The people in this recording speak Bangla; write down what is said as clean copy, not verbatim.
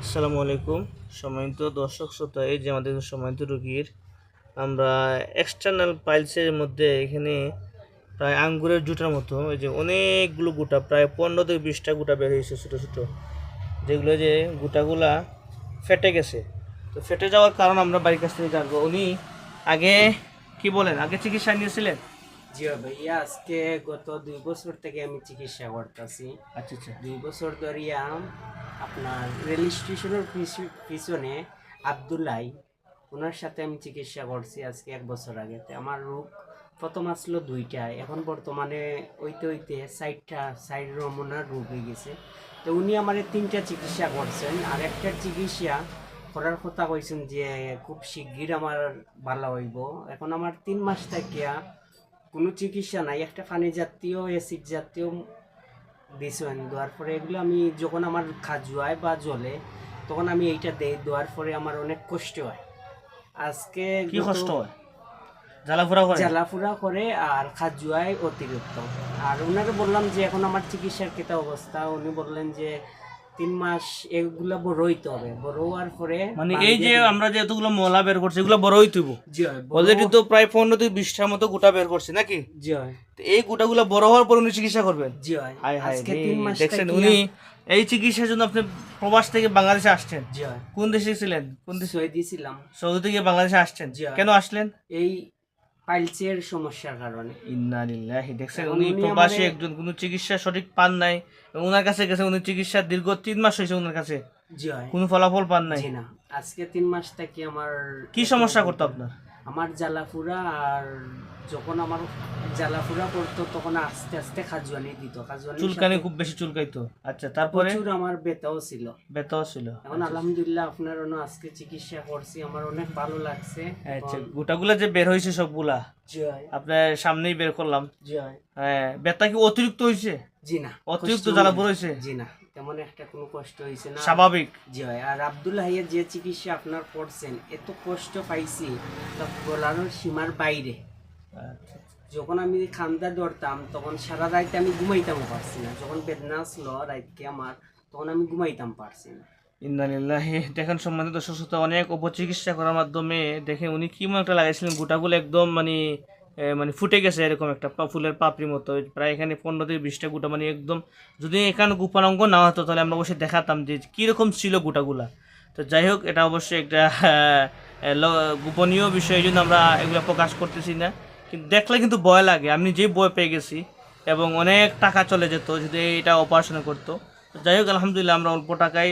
আসসালামু আলাইকুম। সম্মানিত দর্শক শ্রোতা, এই যে আমাদের সম্মানিত রোগীর আমরা এক্সটার্নাল পাইলসের মধ্যে এখানে প্রায় আঙ্গুরের জুটার মতো এই যে অনেকগুলো গুটা, প্রায় 15 থেকে 20টা গুটা বের হয়েছে ছোটো ছোটো, যেগুলো যে গুটাগুলা ফেটে গেছে। তো ফেটে যাওয়ার কারণ আমরা বাড়ির কাছ থেকে জানবো। উনি আগে কি বলেন, আগে চিকিৎসা নিয়েছিলেন? জি ভাইয়া, আজকে গত 2 বছর থেকে আমি চিকিৎসা করতেছি। আচ্ছা আচ্ছা। 2 বছর ধরিয়া আপনার রেল স্টেশনের পিছনে আবদুল্লাই ওনার সাথে আমি চিকিৎসা করছি আজকে 1 বছর আগে। আমার রোগ প্রথম আসলো 2টা, এখন বর্তমানে হইতে হইতে 60 রমনার রোগ হয়ে গেছে। তো উনি আমার 3টা চিকিৎসা করছেন, আর একটার চিকিৎসা করার কথা কইছেন যে খুব শিগগির আমার ভালো হইব। এখন আমার 3 মাস থাকিয়া কোনো চিকিৎসা নাই, একটা পানি জাতীয় অ্যাসিড জাতীয় দিয়েছেন। দেওয়ার পরে এগুলো আমি যখন আমার খাজুয়ায় বা জলে তখন আমি এইটা দেই, দেওয়ার পরে আমার অনেক কষ্ট হয়। আজকে কি কষ্ট হয়? জ্বালাফোড়া করে? জ্বালাফুরা করে আর খাজুয়ায় অতিরিক্ত। আর ওনাকে বললাম যে এখন আমার চিকিৎসার কেতা অবস্থা, উনি বললেন যে 3 মাস এগুলা বড় হইতে হবে, বড় হওয়ার পরে মানে এই যে আমরা যে এতগুলো মলা বের করছি এগুলো বড় হইতেইব। জি হয়, অলরেডি তো প্রায় 15 থেকে 20টার মতো গোটা বের করছে নাকি? জি হয়, তো এই গোটাগুলো বড় হওয়ার পর উনি চিকিৎসা করবেন? জি হয়। হায় হায় আজকে রে, 3 মাস দেখছেন থাকিয়া- উনি এই চিকিৎসার জন্য আপনি প্রবাস থেকে বাংলাদেশে আসছেন? জি হয়, কোন দেশে ছিলেন? কোন দেশে? সই দিয়েছিলাম। সৌদি থেকে বাংলাদেশে আসছেন? জি। কেন আসলেন? এই পাইলসের সমস্যার কারণে। ইন্না লিল্লাহি। দেখছেন এখন উনি উনি প্রবাসী আমারে- একজন, কোনো চিকিৎসা সঠিক পান নাই এবং ওনার কাছে গেছে, উনি চিকিৎসা দীর্ঘ 3 মাস হয়েছে ওনার কাছে, জি হয়। কোনো ফলাফল পান নাই। জি না, আজকে 3 মাস থেকে আমার কি সমস্যা করতো আপনার? আমার জ্বালাফুরা, আর যখন আমার জ্বালাফুরা করতো তখন আস্তে আস্তে খাজুয়ানি দিত, খাজুয়ানি চুলকানি খুব বেশি চুলকাইতো? আচ্ছা, তারপরে? প্রচুর আমার ব্যথাও ছিল। ব্যথাও ছিল? এখন আলহামদুলিল্লাহ আপনার আজকে চিকিৎসা করছি, আমার অনেক ভালো লাগছে। আচ্ছা, গোটাগুলা যে বের হয়েছে সবগুলা জি হয়, আপনার সামনেই বের করলাম। জি হয়। হ্যাঁ, ব্যথা কি অতিরিক্ত হয়েছে? জি না, অতিরিক্ত কষ্ট জ্বালা নেই। পড়ে হয়েছে? জি না, তেমন একটা কোনো কষ্ট হয়েছে না। স্বাভাবিক? জি হয়। আর আব্দুল হাইয়ের যে চিকিৎসা আপনার করছেন, এত কষ্ট পাইছি তা বলানোর সীমার বাইরে। আচ্ছা। যখন আমি খান্দা ধরতাম তখন সারা রাত আমি ঘুমাইতাম পারছি না, যখন বেদনা আসলো রাতকে আমার তখন আমি ঘুমাইতাম পারছি না। ইন্না লিল্লাহি। দেখেন সম্মানিত দর্শক শ্রোতা, অনেক উপচিকিৎসা করার মাধ্যমে দেখেন উনি কি মনে একটা লাগাইছিলেন, গোটাগুলো একদম মানে ফুটে গেছে, এরকম একটা ফুলের পাপড়ি মতো। প্রায় এখানে 15 থেকে 20টা গোটা, মানে একদম যদি এখানে গোপালঙ্গ না হতো তাহলে আমরা অবশ্যই দেখাতাম যে কীরকম ছিল গোটাগুলা। তো যাই হোক, এটা অবশ্যই একটা গোপনীয় বিষয়, এই জন্য আমরা এগুলো প্রকাশ করতেছি না। কিন্তু দেখলে কিন্তু ভয় লাগে, আমি যে ভয় পেয়ে গেছি এবং অনেক টাকা চলে যেত যদি এটা অপারেশন করতো। তো যাই হোক, আলহামদুলিল্লাহ আমরা অল্প টাকায়